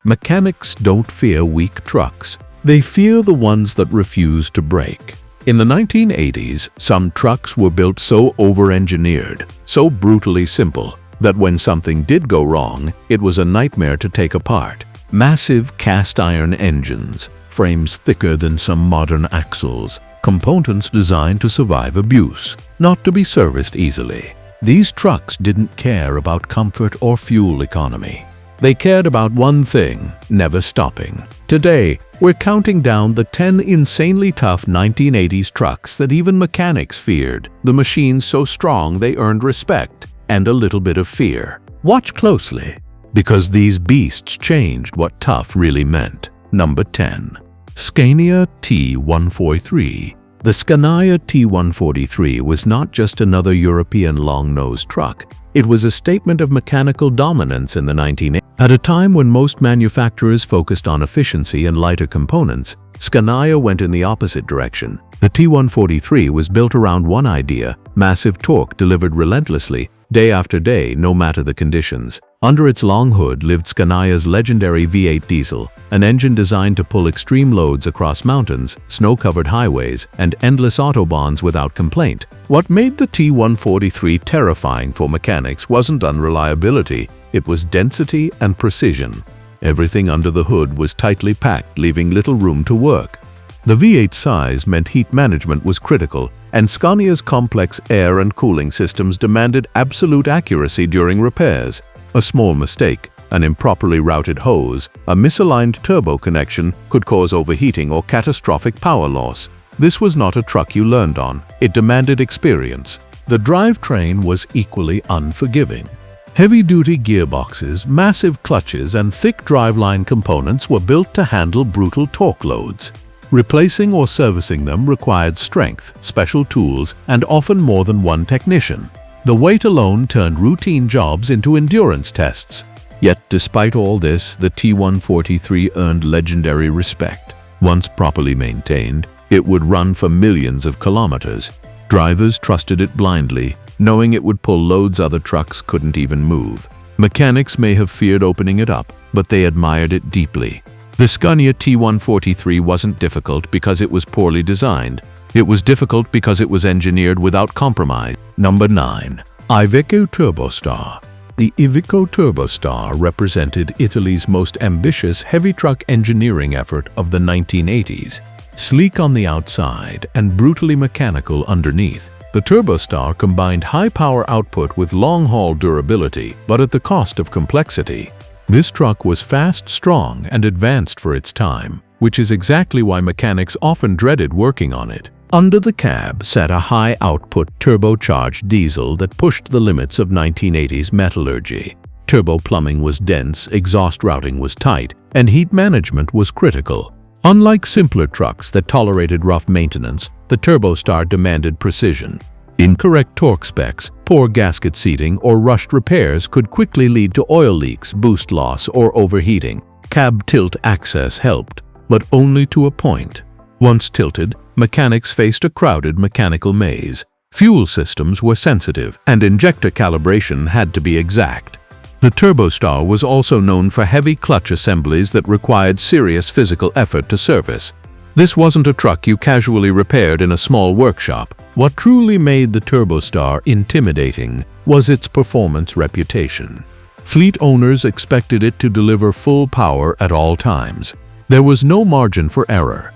Mechanics don't fear weak trucks. They fear the ones that refuse to break. In the 1980s, some trucks were built so over-engineered, so brutally simple, that when something did go wrong, it was a nightmare to take apart. Massive cast-iron engines, frames thicker than some modern axles, components designed to survive abuse, not to be serviced easily. These trucks didn't care about comfort or fuel economy. They cared about one thing: never stopping. Today, we're counting down the 10 insanely tough 1980s trucks that even mechanics feared, the machines so strong they earned respect and a little bit of fear. Watch closely, because these beasts changed what tough really meant. Number 10. Scania T143. The Scania T143 was not just another European long-nosed truck. It was a statement of mechanical dominance in the 1980s. At a time when most manufacturers focused on efficiency and lighter components, Scania went in the opposite direction. The T143 was built around one idea: massive torque delivered relentlessly, day after day, no matter the conditions. Under its long hood lived Scania's legendary V8 diesel, an engine designed to pull extreme loads across mountains, snow-covered highways, and endless autobahns without complaint. What made the T143 terrifying for mechanics wasn't unreliability, it was density and precision. Everything under the hood was tightly packed, leaving little room to work. The V8 size meant heat management was critical, and Scania's complex air and cooling systems demanded absolute accuracy during repairs. A small mistake, an improperly routed hose, a misaligned turbo connection could cause overheating or catastrophic power loss. This was not a truck you learned on, it demanded experience. The drivetrain was equally unforgiving. Heavy-duty gearboxes, massive clutches, and thick driveline components were built to handle brutal torque loads. Replacing or servicing them required strength, special tools, and often more than one technician. The weight alone turned routine jobs into endurance tests. Yet, despite all this, the T143 earned legendary respect. Once properly maintained, it would run for millions of kilometers. Drivers trusted it blindly, knowing it would pull loads other trucks couldn't even move. Mechanics may have feared opening it up, but they admired it deeply. The Scania T143 wasn't difficult because it was poorly designed. It was difficult because it was engineered without compromise. Number 9. Iveco Turbostar. The Iveco Turbostar represented Italy's most ambitious heavy truck engineering effort of the 1980s. Sleek on the outside and brutally mechanical underneath, the Turbostar combined high power output with long-haul durability, but at the cost of complexity. This truck was fast, strong, and advanced for its time, which is exactly why mechanics often dreaded working on it. Under the cab sat a high-output turbocharged diesel that pushed the limits of 1980s metallurgy. Turbo plumbing was dense, exhaust routing was tight, and heat management was critical. Unlike simpler trucks that tolerated rough maintenance, the Turbostar demanded precision. Incorrect torque specs, poor gasket seating, or rushed repairs could quickly lead to oil leaks, boost loss, or overheating. Cab tilt access helped, but only to a point. Once tilted, mechanics faced a crowded mechanical maze. Fuel systems were sensitive, and injector calibration had to be exact. The Turbostar was also known for heavy clutch assemblies that required serious physical effort to service. This wasn't a truck you casually repaired in a small workshop. What truly made the Turbostar intimidating was its performance reputation. Fleet owners expected it to deliver full power at all times. There was no margin for error.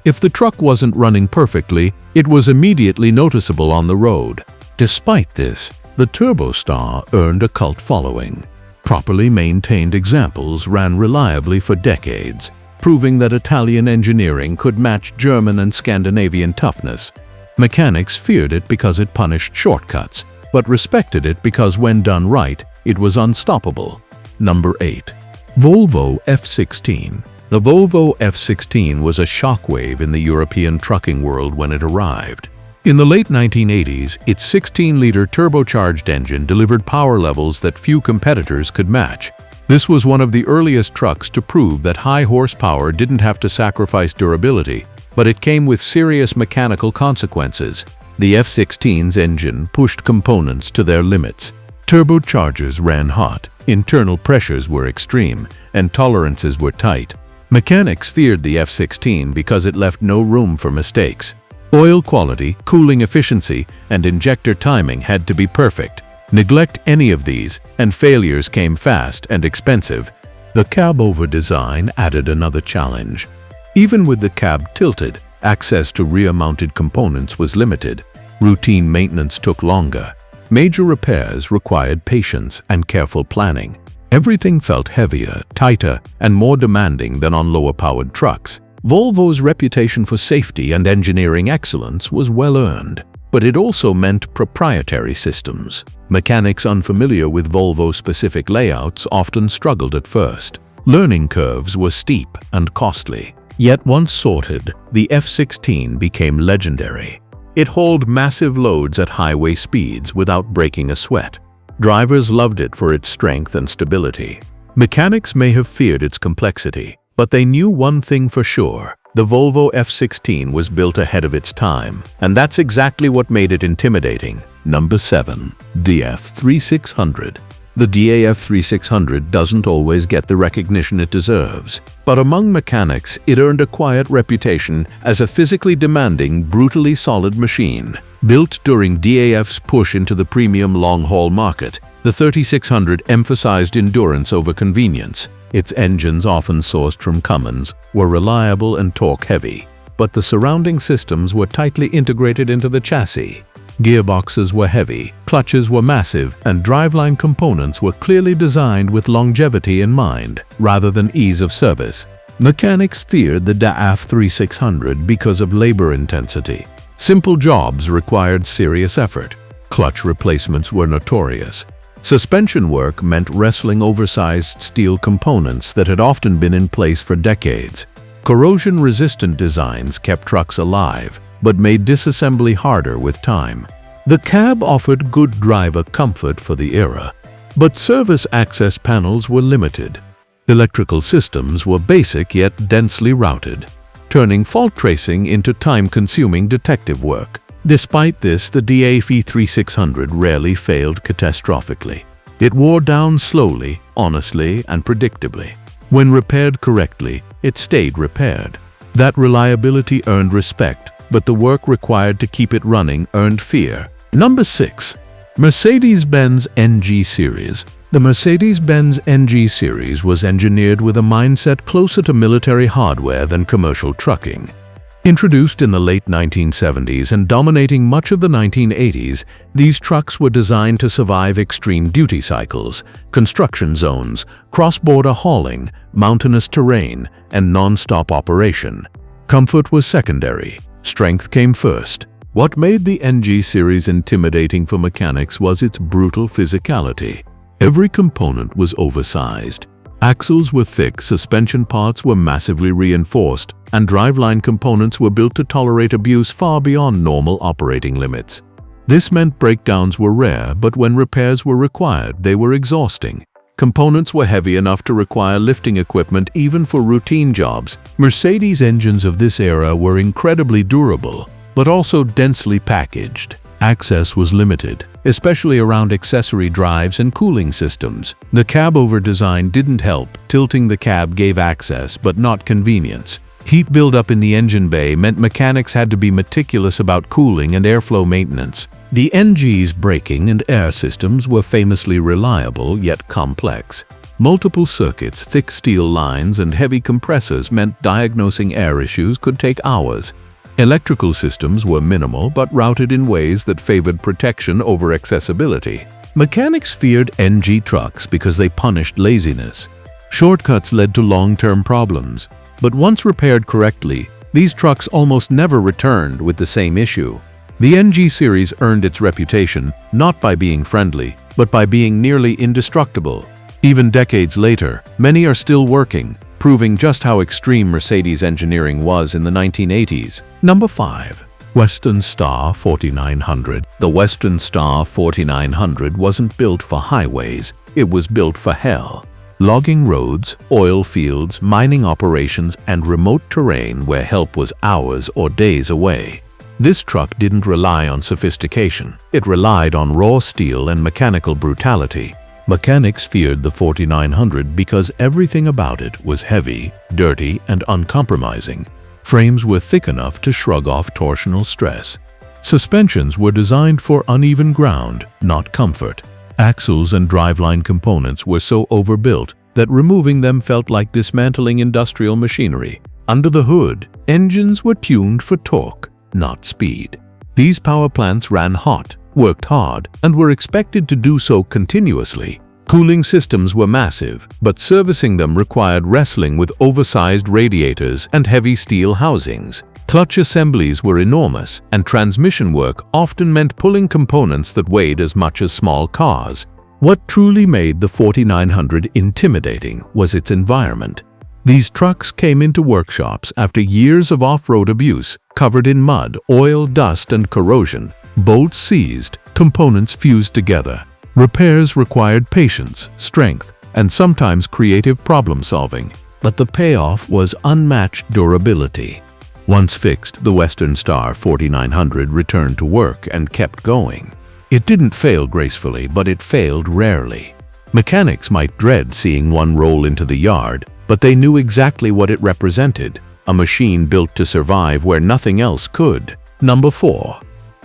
If the truck wasn't running perfectly, it was immediately noticeable on the road. Despite this, the Turbostar earned a cult following. Properly maintained examples ran reliably for decades, proving that Italian engineering could match German and Scandinavian toughness. Mechanics feared it because it punished shortcuts, but respected it because when done right, it was unstoppable. Number 8. Volvo F-16. The Volvo F-16 was a shockwave in the European trucking world when it arrived. In the late 1980s, its 16-liter turbocharged engine delivered power levels that few competitors could match. This was one of the earliest trucks to prove that high horsepower didn't have to sacrifice durability, but it came with serious mechanical consequences. The F-16's engine pushed components to their limits. Turbochargers ran hot, Internal pressures were extreme, and tolerances were tight. Mechanics feared the F-16 because it left no room for mistakes. Oil quality, cooling efficiency, and injector timing had to be perfect. Neglect any of these, and failures came fast and expensive. The cab-over design added another challenge. Even with the cab tilted, access to rear-mounted components was limited. Routine maintenance took longer. Major repairs required patience and careful planning. Everything felt heavier, tighter, and more demanding than on lower-powered trucks. Volvo's reputation for safety and engineering excellence was well-earned, but it also meant proprietary systems. Mechanics unfamiliar with Volvo-specific layouts often struggled at first. Learning curves were steep and costly. Yet once sorted, the F-16 became legendary. It hauled massive loads at highway speeds without breaking a sweat. Drivers loved it for its strength and stability. Mechanics may have feared its complexity, but they knew one thing for sure: the Volvo F-16 was built ahead of its time, and that's exactly what made it intimidating. Number 7. DF3600. The DAF3600 doesn't always get the recognition it deserves, but among mechanics it earned a quiet reputation as a physically demanding, brutally solid machine. Built during DAF's push into the premium long-haul market, the 3600 emphasized endurance over convenience. Its engines, often sourced from Cummins, were reliable and torque-heavy, but the surrounding systems were tightly integrated into the chassis. Gearboxes were heavy, clutches were massive, and driveline components were clearly designed with longevity in mind, rather than ease of service. Mechanics feared the DAF 3600 because of labor intensity. Simple jobs required serious effort. Clutch replacements were notorious. Suspension work meant wrestling oversized steel components that had often been in place for decades. Corrosion-resistant designs kept trucks alive, but made disassembly harder with time. The cab offered good driver comfort for the era, but service access panels were limited. Electrical systems were basic yet densely routed, turning fault tracing into time-consuming detective work. Despite this, the DAF 3600 rarely failed catastrophically. It wore down slowly, honestly, and predictably. When repaired correctly, it stayed repaired. That reliability earned respect, but the work required to keep it running earned fear. Number 6. Mercedes-Benz NG series. The Mercedes-Benz NG series was engineered with a mindset closer to military hardware than commercial trucking. Introduced in the late 1970s and dominating much of the 1980s, these trucks were designed to survive extreme duty cycles, construction zones, cross-border hauling, mountainous terrain, and non-stop operation. Comfort was secondary. Strength came first. What made the NG series intimidating for mechanics was its brutal physicality. Every component was oversized. Axles were thick, suspension parts were massively reinforced, and driveline components were built to tolerate abuse far beyond normal operating limits. This meant breakdowns were rare, but when repairs were required, they were exhausting. Components were heavy enough to require lifting equipment even for routine jobs. Mercedes engines of this era were incredibly durable, but also densely packaged. Access was limited, especially around accessory drives and cooling systems. The cab-over design didn't help. Tilting the cab gave access, but not convenience. Heat buildup in the engine bay meant mechanics had to be meticulous about cooling and airflow maintenance. The NG's braking and air systems were famously reliable yet complex. Multiple circuits, thick steel lines, and heavy compressors meant diagnosing air issues could take hours. Electrical systems were minimal but routed in ways that favored protection over accessibility. Mechanics feared NG trucks because they punished laziness. Shortcuts led to long-term problems, but once repaired correctly, these trucks almost never returned with the same issue. The NG series earned its reputation not by being friendly, but by being nearly indestructible. Even decades later, many are still working, proving just how extreme Mercedes engineering was in the 1980s. Number 5. Western Star 4900. The Western Star 4900 wasn't built for highways, it was built for hell. Logging roads, oil fields, mining operations, and remote terrain where help was hours or days away. This truck didn't rely on sophistication, it relied on raw steel and mechanical brutality. Mechanics feared the 4900 because everything about it was heavy, dirty, and uncompromising. Frames were thick enough to shrug off torsional stress. Suspensions were designed for uneven ground, not comfort. Axles and driveline components were so overbuilt that removing them felt like dismantling industrial machinery. Under the hood, engines were tuned for torque, not speed. These power plants ran hot, worked hard, and were expected to do so continuously. Cooling systems were massive, but servicing them required wrestling with oversized radiators and heavy steel housings. Clutch assemblies were enormous, and transmission work often meant pulling components that weighed as much as small cars. What truly made the 4900 intimidating was its environment. These trucks came into workshops after years of off-road abuse, covered in mud, oil, dust, and corrosion. Bolts seized, components fused together. Repairs required patience, strength, and sometimes creative problem-solving. But the payoff was unmatched durability. Once fixed, the Western Star 4900 returned to work and kept going. It didn't fail gracefully, but it failed rarely. Mechanics might dread seeing one roll into the yard, but they knew exactly what it represented: a machine built to survive where nothing else could. Number 4.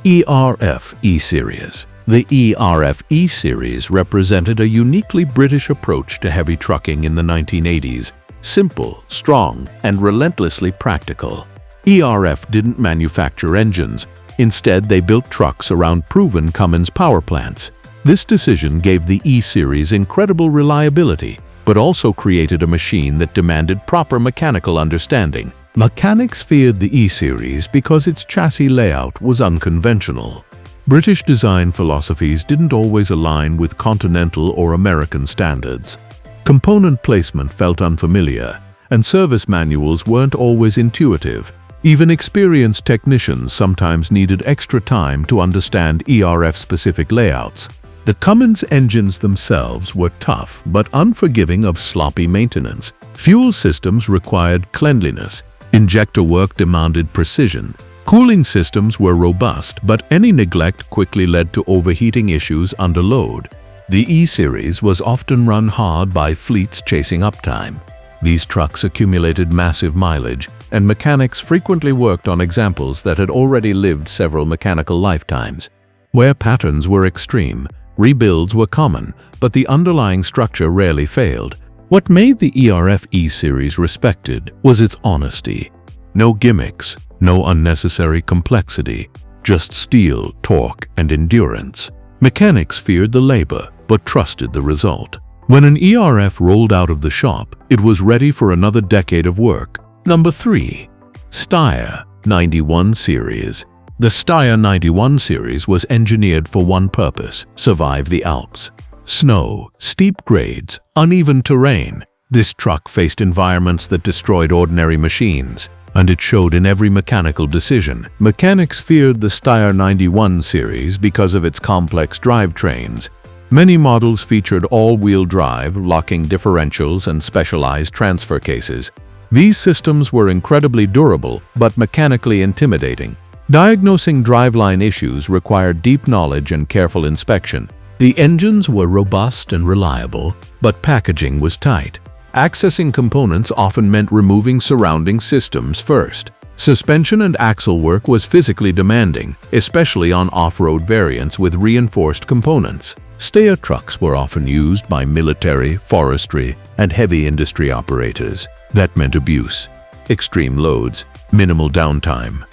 ERF E-series. The ERF E-series represented a uniquely British approach to heavy trucking in the 1980s. Simple, strong, and relentlessly practical. ERF didn't manufacture engines. Instead, they built trucks around proven Cummins power plants. This decision gave the E-series incredible reliability, but also created a machine that demanded proper mechanical understanding. Mechanics feared the E-series because its chassis layout was unconventional. British design philosophies didn't always align with continental or American standards. Component placement felt unfamiliar, and service manuals weren't always intuitive. Even experienced technicians sometimes needed extra time to understand ERF-specific layouts. The Cummins engines themselves were tough but unforgiving of sloppy maintenance. Fuel systems required cleanliness. Injector work demanded precision. Cooling systems were robust, but any neglect quickly led to overheating issues under load. The E-series was often run hard by fleets chasing uptime. These trucks accumulated massive mileage, and mechanics frequently worked on examples that had already lived several mechanical lifetimes. Where patterns were extreme, rebuilds were common, but the underlying structure rarely failed. What made the ERF E-series respected was its honesty. No gimmicks, no unnecessary complexity, just steel, torque, and endurance. Mechanics feared the labor, but trusted the result. When an ERF rolled out of the shop, it was ready for another decade of work. Number 3. Steyr 91 series. The Steyr 91 series was engineered for one purpose: survive the Alps. Snow, steep grades, uneven terrain. This truck faced environments that destroyed ordinary machines, and it showed in every mechanical decision. Mechanics feared the Steyr 91 series because of its complex drivetrains. Many models featured all-wheel drive, locking differentials, and specialized transfer cases. These systems were incredibly durable, but mechanically intimidating. Diagnosing driveline issues required deep knowledge and careful inspection. The engines were robust and reliable, but packaging was tight. Accessing components often meant removing surrounding systems first. Suspension and axle work was physically demanding, especially on off-road variants with reinforced components. Steyr trucks were often used by military, forestry, and heavy industry operators. That meant abuse, extreme loads, minimal downtime.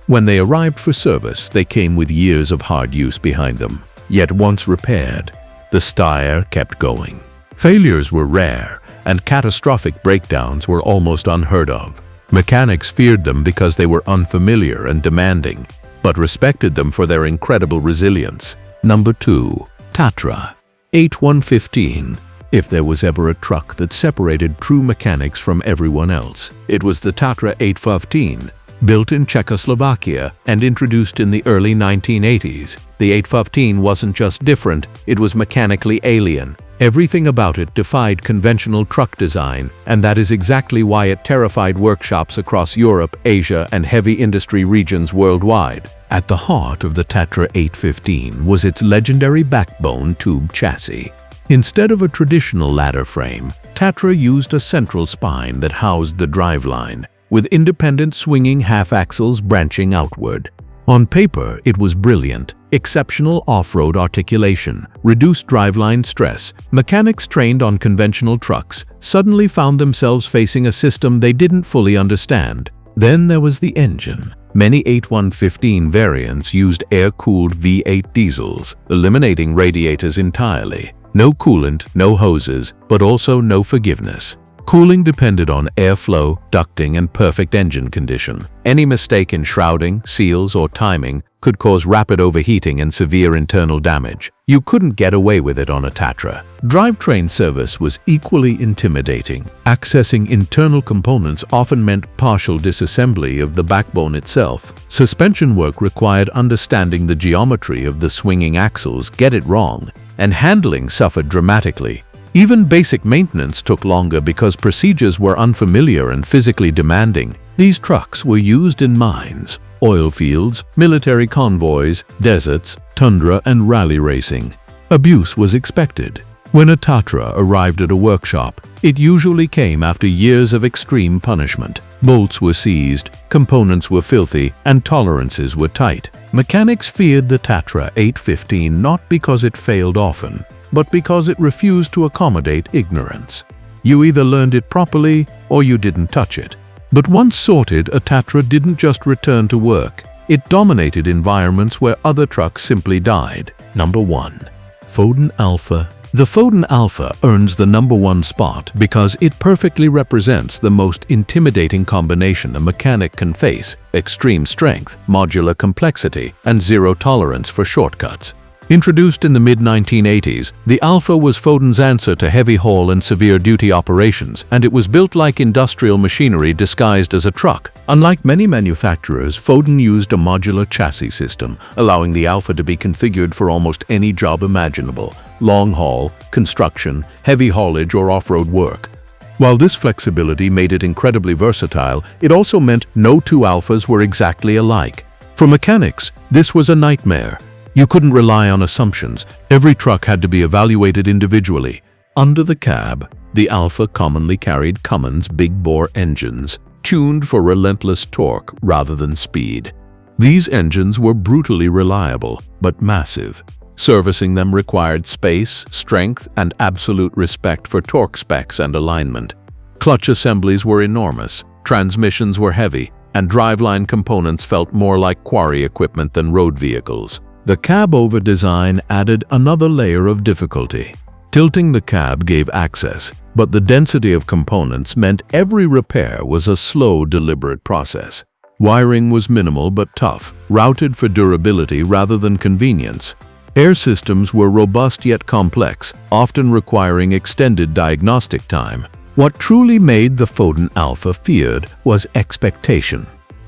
When they arrived for service, they came with years of hard use behind them. Yet once repaired, the Steyr kept going. Failures were rare, and catastrophic breakdowns were almost unheard of. Mechanics feared them because they were unfamiliar and demanding, but respected them for their incredible resilience. Number 2. Tatra T143. If there was ever a truck that separated true mechanics from everyone else, it was the Tatra T143. Built in Czechoslovakia and introduced in the early 1980s, the T143 wasn't just different, it was mechanically alien. Everything about it defied conventional truck design, and that is exactly why it terrified workshops across Europe, Asia, and heavy industry regions worldwide. At the heart of the Tatra T143 was its legendary backbone tube chassis. Instead of a traditional ladder frame, Tatra used a central spine that housed the driveline, with independent swinging half-axles branching outward. On paper, it was brilliant. Exceptional off-road articulation, reduced driveline stress. Mechanics trained on conventional trucks suddenly found themselves facing a system they didn't fully understand. Then there was the engine. Many 8115 variants used air-cooled V8 diesels, eliminating radiators entirely. No coolant, no hoses, but also no forgiveness. Cooling depended on airflow, ducting, and perfect engine condition. Any mistake in shrouding, seals, or timing could cause rapid overheating and severe internal damage. You couldn't get away with it on a Tatra. Drivetrain service was equally intimidating. Accessing internal components often meant partial disassembly of the backbone itself. Suspension work required understanding the geometry of the swinging axles, get it wrong, and handling suffered dramatically. Even basic maintenance took longer because procedures were unfamiliar and physically demanding. These trucks were used in mines, oil fields, military convoys, deserts, tundra, and rally racing. Abuse was expected. When a Tatra arrived at a workshop, it usually came after years of extreme punishment. Bolts were seized, components were filthy, and tolerances were tight. Mechanics feared the Tatra 815 not because it failed often, but because it refused to accommodate ignorance. You either learned it properly or you didn't touch it. But once sorted, a Tatra didn't just return to work. It dominated environments where other trucks simply died. Number 1. Foden Alpha. The Foden Alpha earns the number 1 spot because it perfectly represents the most intimidating combination a mechanic can face: extreme strength, modular complexity, and zero tolerance for shortcuts. Introduced in the mid-1980s, the Alpha was Foden's answer to heavy haul and severe duty operations, and it was built like industrial machinery disguised as a truck. Unlike many manufacturers, Foden used a modular chassis system, allowing the Alpha to be configured for almost any job imaginable: long haul, construction, heavy haulage, or off-road work. While this flexibility made it incredibly versatile, it also meant no two Alphas were exactly alike. For mechanics, this was a nightmare. You couldn't rely on assumptions. Every truck had to be evaluated individually. Under the cab, the Alpha commonly carried Cummins big-bore engines, tuned for relentless torque rather than speed. These engines were brutally reliable, but massive. Servicing them required space, strength, and absolute respect for torque specs and alignment. Clutch assemblies were enormous, transmissions were heavy, and driveline components felt more like quarry equipment than road vehicles. The cab-over design added another layer of difficulty. Tilting the cab gave access, but the density of components meant every repair was a slow, deliberate process. Wiring was minimal but tough, routed for durability rather than convenience. Air systems were robust yet complex, often requiring extended diagnostic time. What truly made the Foden Alpha feared was expectation.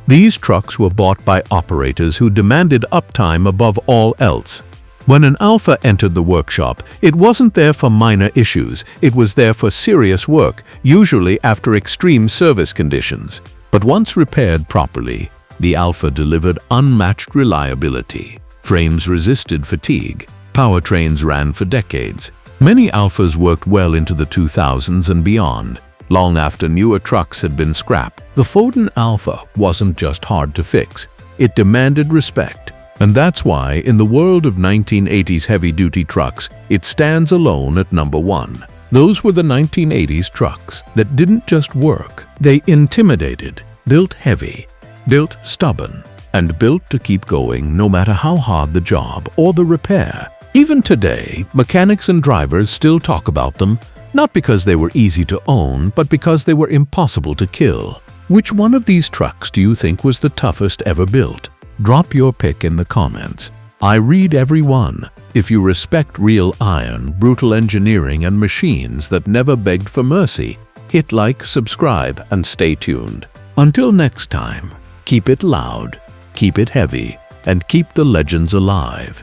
These trucks were bought by operators who demanded uptime above all else. When an Alpha entered the workshop, it wasn't there for minor issues, it was there for serious work, usually after extreme service conditions. But once repaired properly, the Alpha delivered unmatched reliability. Frames resisted fatigue. Powertrains ran for decades. Many Alphas worked well into the 2000s and beyond. Long after newer trucks had been scrapped, the Foden Alpha wasn't just hard to fix, it demanded respect. And that's why, in the world of 1980s heavy-duty trucks, it stands alone at number 1. Those were the 1980s trucks that didn't just work, they intimidated, built heavy, built stubborn, and built to keep going no matter how hard the job or the repair. Even today, mechanics and drivers still talk about them, not because they were easy to own, but because they were impossible to kill. Which one of these trucks do you think was the toughest ever built? Drop your pick in the comments. I read every one. If you respect real iron, brutal engineering, and machines that never begged for mercy, hit like, subscribe, and stay tuned. Until next time, keep it loud, keep it heavy, and keep the legends alive.